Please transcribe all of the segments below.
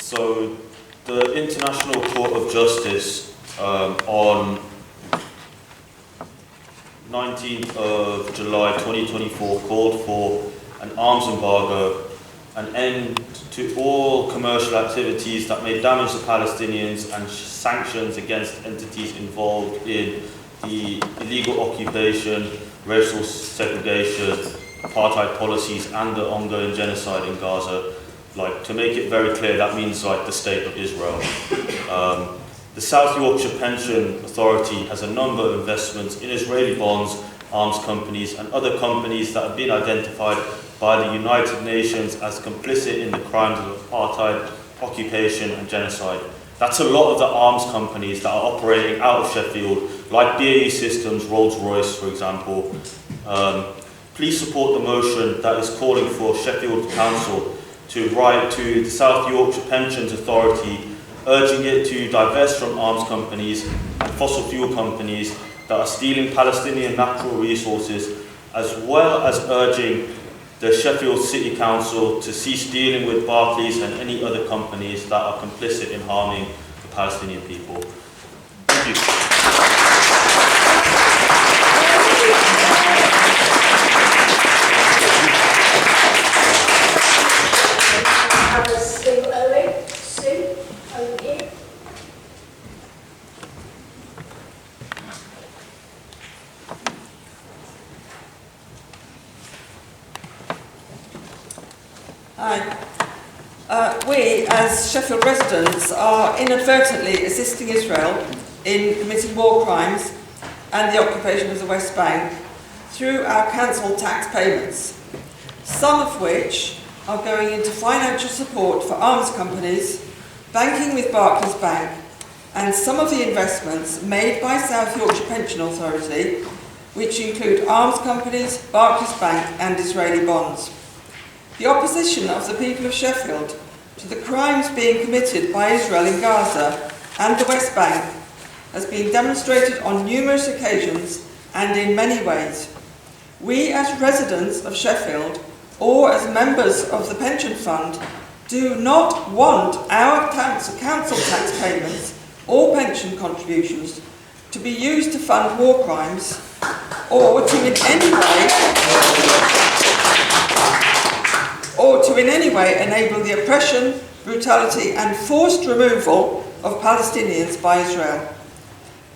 So the International Court of Justice on 19th of July 2024 called for an arms embargo, an end to all commercial activities that may damage the Palestinians, and sanctions against entities involved in the illegal occupation, racial segregation, apartheid policies and the ongoing genocide in Gaza. Like, to make it very clear, that means like the state of Israel. The South Yorkshire Pension Authority has a number of investments in Israeli bonds, arms companies and other companies that have been identified by the United Nations as complicit in the crimes of apartheid, occupation and genocide. That's a lot of the arms companies that are operating out of Sheffield, like BAE Systems, Rolls-Royce, for example. Please support the motion that is calling for Sheffield Council to write to the South Yorkshire Pensions Authority, urging it to divest from arms companies and fossil fuel companies that are stealing Palestinian natural resources, as well as urging the Sheffield City Council to cease dealing with Barclays and any other companies that are complicit in harming the Palestinian people. Thank you. Hi. We, as Sheffield residents, are inadvertently assisting Israel in committing war crimes and the occupation of the West Bank through our council tax payments, some of which are going into financial support for arms companies, banking with Barclays Bank, and some of the investments made by South Yorkshire Pension Authority, which include arms companies, Barclays Bank and Israeli bonds. The opposition of the people of Sheffield to the crimes being committed by Israel in Gaza and the West Bank has been demonstrated on numerous occasions and in many ways. We as residents of Sheffield or as members of the pension fund do not want our council tax payments or pension contributions to be used to fund war crimes or to in any way enable the oppression, brutality and forced removal of Palestinians by Israel.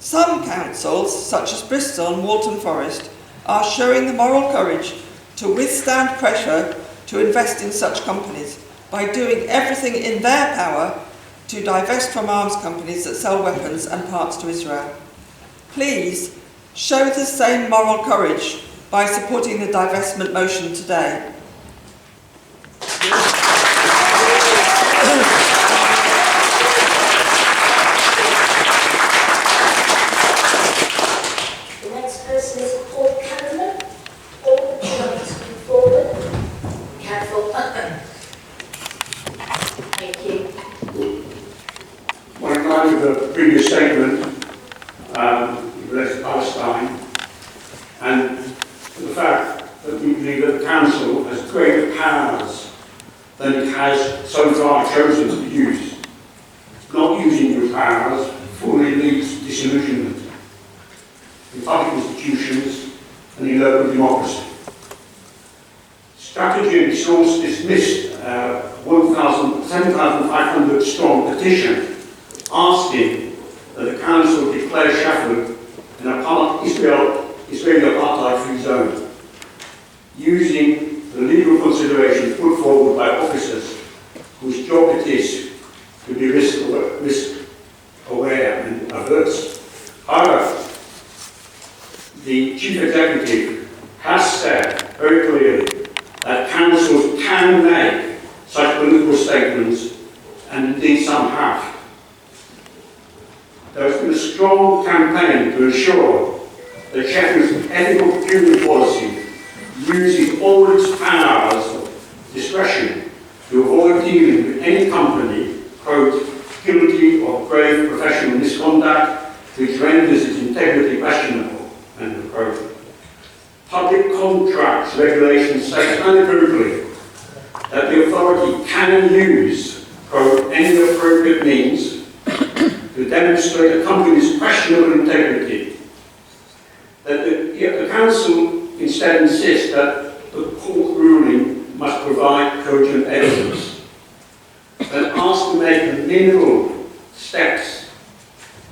Some councils, such as Bristol and Walton Forest, are showing the moral courage to withstand pressure to invest in such companies by doing everything in their power to divest from arms companies that sell weapons and parts to Israel. Please show the same moral courage by supporting the divestment motion today. The previous statement related to Palestine and the fact that we believe that the Council has greater powers than it has so far chosen to use. Not using your powers fully leads to disillusionment in public institutions and in local democracy. Strategy and Resource dismissed 7,500 strong petition asking that the Council declare Sheffield an Israeli apartheid-free zone, using the legal considerations put forward by officers whose job it is to be risk aware and averse. However, the Chief Executive has said very clearly that councils can make such political statements, and indeed some have. There has been a strong campaign to ensure that Sheffield's ethical procurement policy uses all its powers of discretion to avoid dealing with any company, quote, guilty of grave professional misconduct which renders its integrity questionable, end quote. Public contracts regulations say unequivocally that the authority can use quote, any appropriate means to demonstrate a company's questionable integrity. That the Council instead insists that the court ruling must provide cogent evidence, and asks to make the minimal steps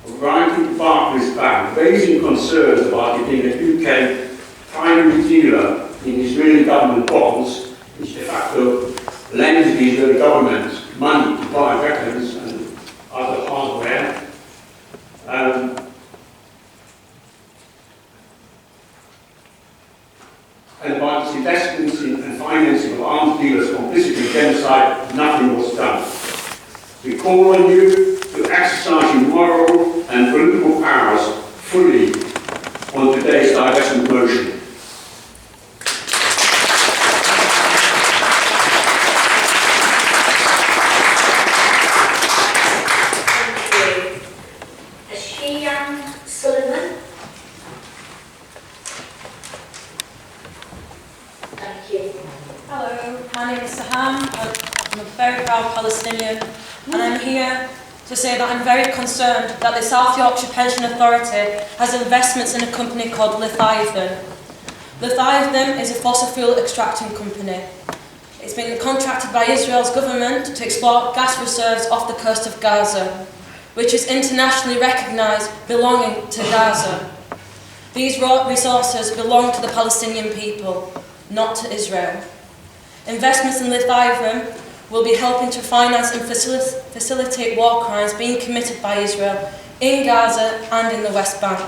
of writing Barclays back, raising concerns about it being a UK primary dealer in Israeli government bonds, which de facto lends the Israeli government money to buy weapons and other hardware. And about its investments in and financing of arms dealers' complicity in genocide, nothing was done. We call on you to exercise your moral and political powers fully on today's divestment motion. Palestinian, and I'm here to say that I'm very concerned that the South Yorkshire Pension Authority has investments in a company called Leviathan. Leviathan is a fossil fuel extracting company. It's been contracted by Israel's government to exploit gas reserves off the coast of Gaza, which is internationally recognised belonging to Gaza. These resources belong to the Palestinian people, not to Israel. Investments in Leviathan will be helping to finance and facilitate war crimes being committed by Israel in Gaza and in the West Bank.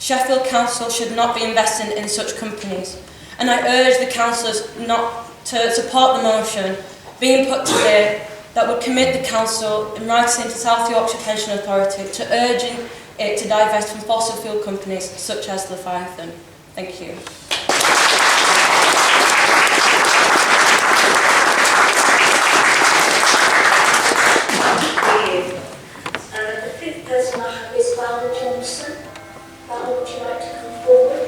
Sheffield Council should not be investing in such companies, and I urge the councillors not to support the motion being put today that would commit the council in writing to South Yorkshire Pension Authority to urging it to divest from fossil fuel companies such as Leviathan. Thank you. Would you like to come forward?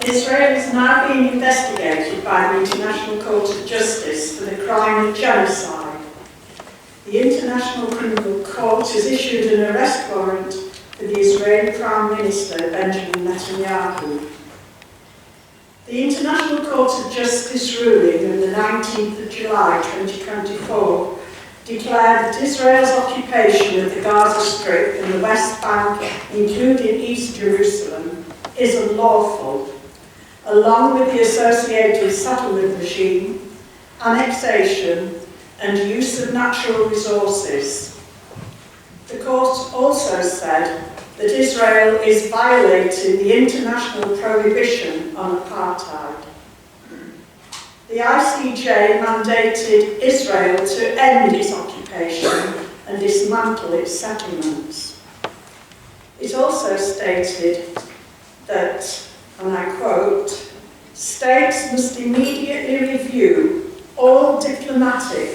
Israel is now being investigated by the International Court of Justice for the crime of genocide. The International Criminal Court has issued an arrest warrant for the Israeli Prime Minister Benjamin Netanyahu. The International Court of Justice ruling on the 19th of July 2024 declared that Israel's occupation of the Gaza Strip and the West Bank, including East Jerusalem, is unlawful, along with the associated settlement regime, annexation and use of natural resources. The court also said that Israel is violating the international prohibition on apartheid. The ICJ mandated Israel to end its occupation and dismantle its settlements. It also stated that, and I quote, "States must immediately review all diplomatic,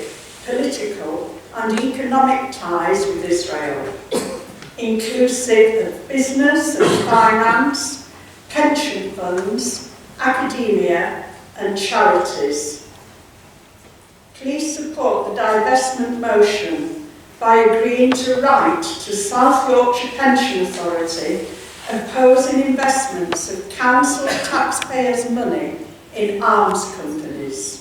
political and economic ties with Israel, inclusive of business and finance, pension funds, academia and charities. Please support the divestment motion by agreeing to write to South Yorkshire Pension Authority opposing investments of council taxpayers' money in arms companies."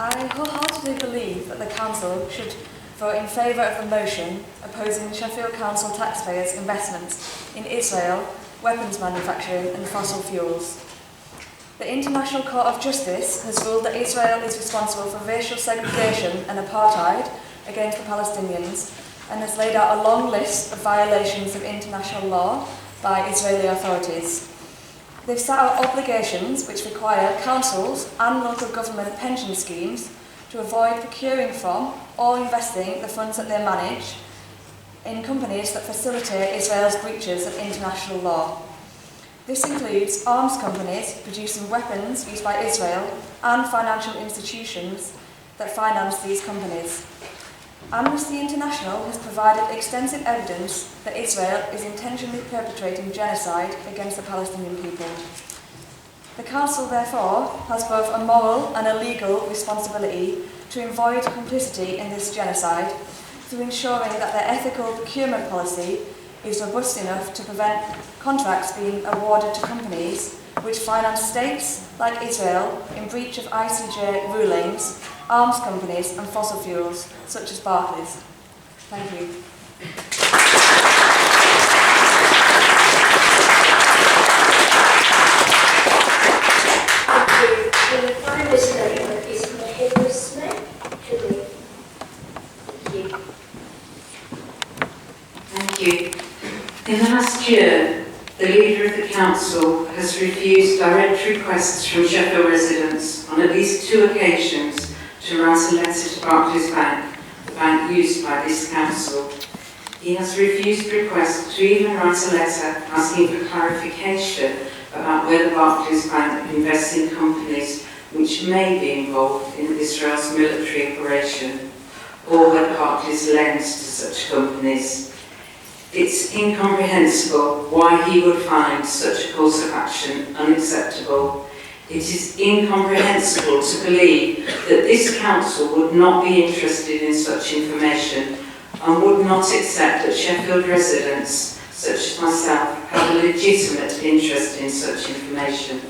I wholeheartedly believe that the Council should vote in favour of the motion opposing Sheffield Council taxpayers' investments in Israel, weapons manufacturing and fossil fuels. The International Court of Justice has ruled that Israel is responsible for racial segregation and apartheid against the Palestinians and has laid out a long list of violations of international law by Israeli authorities. They've set out obligations which require councils and local government pension schemes to avoid procuring from or investing the funds that they manage in companies that facilitate Israel's breaches of international law. This includes arms companies producing weapons used by Israel and financial institutions that finance these companies. Amnesty International has provided extensive evidence that Israel is intentionally perpetrating genocide against the Palestinian people. The Council, therefore, has both a moral and a legal responsibility to avoid complicity in this genocide through ensuring that their ethical procurement policy is robust enough to prevent contracts being awarded to companies which finance states like Israel in breach of ICJ rulings, arms companies and fossil fuels such as Barclays. Thank you. The final statement is Mahela Smith. Thank you. In the last year, the leader of the council has refused direct requests from Sheffield residents on at least 2 occasions to write a letter to Barclays Bank, the bank used by this council. He has refused requests to even write a letter asking for clarification about whether Barclays Bank invests in companies which may be involved in Israel's military operation, or whether Barclays lends to such companies. It's incomprehensible why he would find such a course of action unacceptable. It is incomprehensible to believe that this council would not be interested in such information and would not accept that Sheffield residents, such as myself, have a legitimate interest in such information.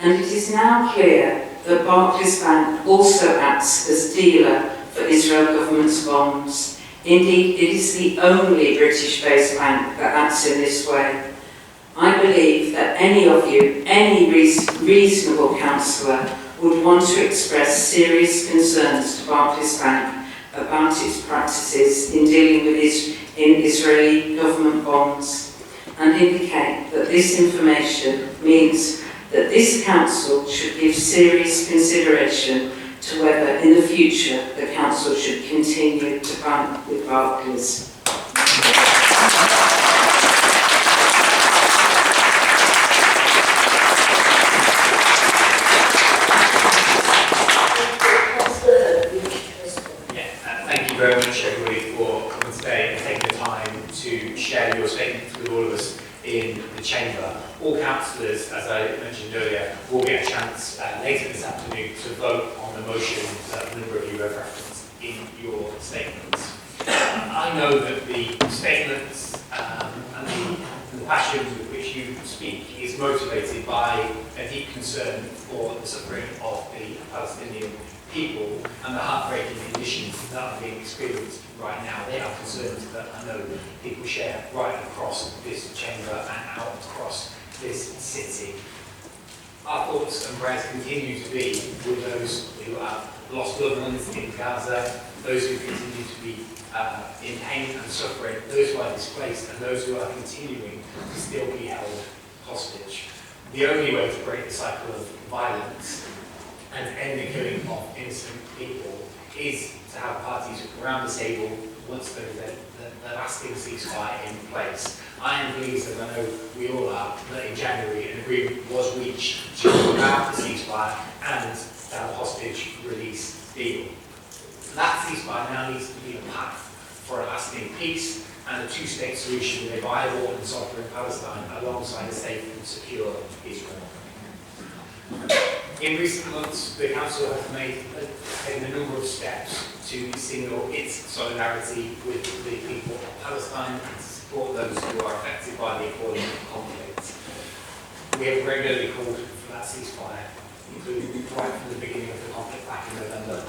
And it is now clear that Barclays Bank also acts as dealer for Israel government's bonds. Indeed, it is the only British-based bank that acts in this way. I believe that any of you, any reasonable councillor, would want to express serious concerns to Barclays Bank about its practices in dealing with Israeli government bonds, and indicate that this information means that this council should give serious consideration to whether in the future the council should continue to bank with Barclays. Thank you very much, everybody, for coming today and taking the time to share your statements with all of us in the chamber. All councillors, as I mentioned earlier, will get a chance later this afternoon to vote on the motion that a number of you have referenced in your statements. I know that the statements and the passion with which you speak is motivated by a deep concern for the suffering of the Palestinian people and the heartbreaking conditions that are being experienced right now. They are concerns that I know people share right across this chamber and out across this city. Our thoughts and prayers continue to be with those who have lost loved ones in Gaza, those who continue to be in pain and suffering, those who are displaced, and those who are continuing to still be held hostage. The only way to break the cycle of violence and end the killing of innocent people is to have parties around the table once there's the lasting ceasefire in place. I am pleased, as I know we all are, that in January an agreement was reached to allow the ceasefire and to have a hostage release deal. That ceasefire now needs to be a path for a lasting peace and a 2-state solution with a viable and sovereign Palestine alongside a safe and secure Israel. In recent months, the Council has taken a number of steps to signal its solidarity with the people of Palestine and to support those who are affected by the appalling conflict. We have regularly called for that ceasefire, including right from the beginning of the conflict back in November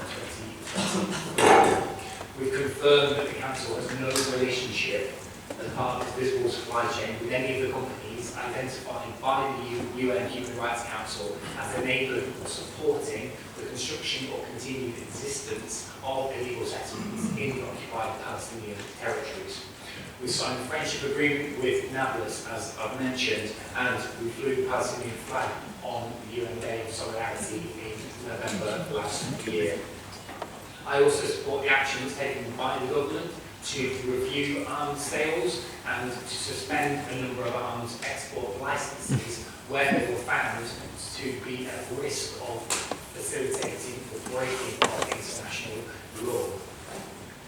2020. We've confirmed that the Council has no relationship as part of the visible supply chain with any of the companies identified by the UN Human Rights Council as enabling or supporting the construction or continued existence of illegal settlements in the occupied Palestinian territories. We signed a friendship agreement with Nablus, as I've mentioned, and we flew the Palestinian flag on the UN Day of Solidarity in November last year. I also support the actions taken by the government to review arms sales and to suspend a number of arms export licenses where they were found to be at risk of facilitating the breaking of international law.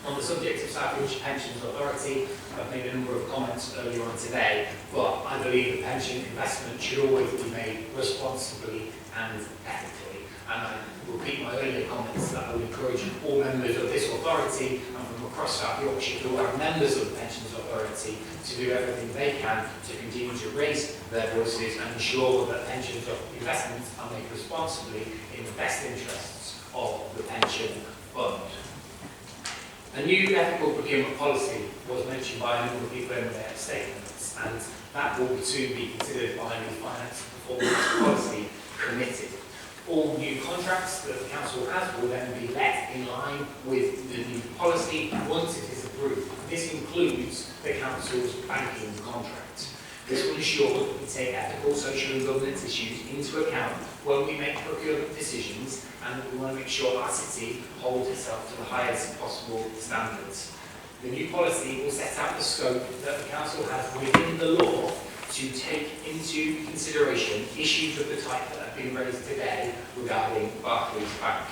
On the subject of South Yorkshire Pensions Authority, I've made a number of comments earlier on today, but I believe that pension investment should always be made responsibly and ethically. And I repeat my earlier comments that I would encourage all members of this authority and from across South Yorkshire who are members of the Pensions Authority to do everything they can to continue to raise their voices and ensure that pensions investments are made responsibly in the best interests of the pension fund. A new ethical procurement policy was mentioned by a number of people in their statements, and that will soon be considered by the Finance Performance Policy Committee. All new contracts that the Council has will then be let in line with the new policy once it is approved. This includes the Council's banking contract. This will ensure that we take ethical, social and governance issues into account when we make procurement decisions, and that we want to make sure our city holds itself to the highest possible standards. The new policy will set out the scope that the Council has within the law to take into consideration issues of the type that have been raised today regarding Barclays Bank.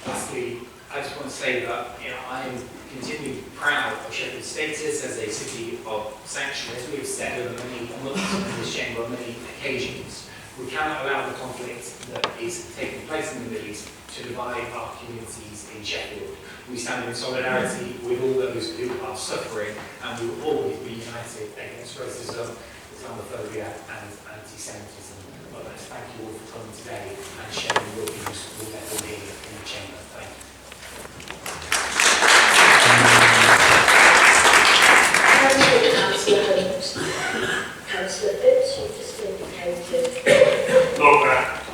Lastly, I just want to say that I am continually proud of Sheffield's status as a city of sanctuary. As we have said over many months in this chamber on many occasions, we cannot allow the conflict that is taking place in the Middle East to divide our communities in Sheffield. We stand in solidarity with all those who are suffering, and we will always be united against racism, Islamophobia and anti-Semitism. Well, let's thank you all for coming today and sharing your views with everybody in the chamber. Thank you. Councillor Hunt. Councillor Fitz, you've just indicated. Look,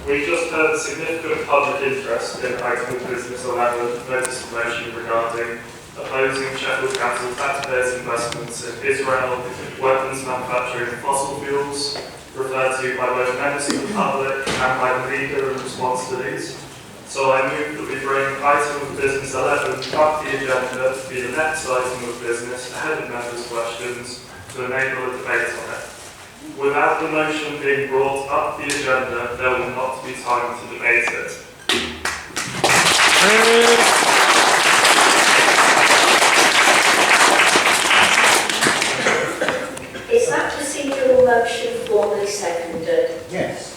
we just heard significant public interest in item of business 11, notice of motion regarding opposing Sheffield Council taxpayers' investments in Israel, weapons manufacturing and fossil fuels, referred to by both members of the public and by the leader in response to these. So I move that we bring item of business 11 up the agenda to be the next item of business ahead of members' questions to enable a debate on it. Without the motion being brought up the agenda, there will not be time to debate it. Is that procedural motion formally seconded? Yes.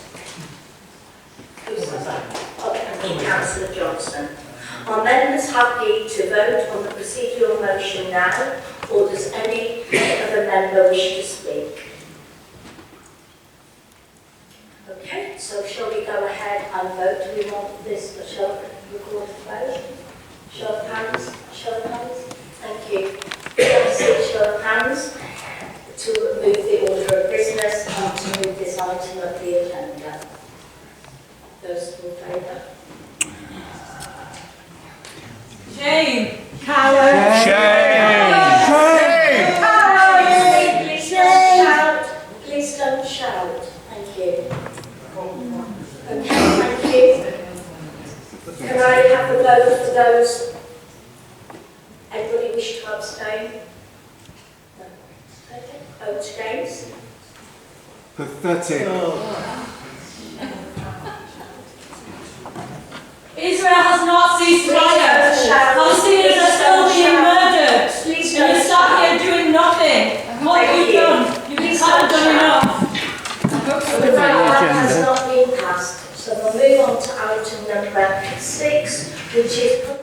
Who said that? Oh, Councillor Johnson. Are members happy to vote on the procedural motion now, or does any other member wish to speak? Okay, so shall we go ahead and vote? Do we want this a show recorded vote? Show of hands? Show of hands? Thank you. Show of hands to move the order of business and to move this item up the agenda. Those in favour? Shame. Coward. Please don't shout. Thank you. Okay, thank you. Can I have a vote for those? Anybody wish to abstain? No. Okay. Vote against? Pathetic. Israel has not ceased violence. Palestinians are still being murdered. Please And you sat here doing nothing. What have you done? You haven't done enough. The vote has not been passed. So we'll move on to item number 6, which is public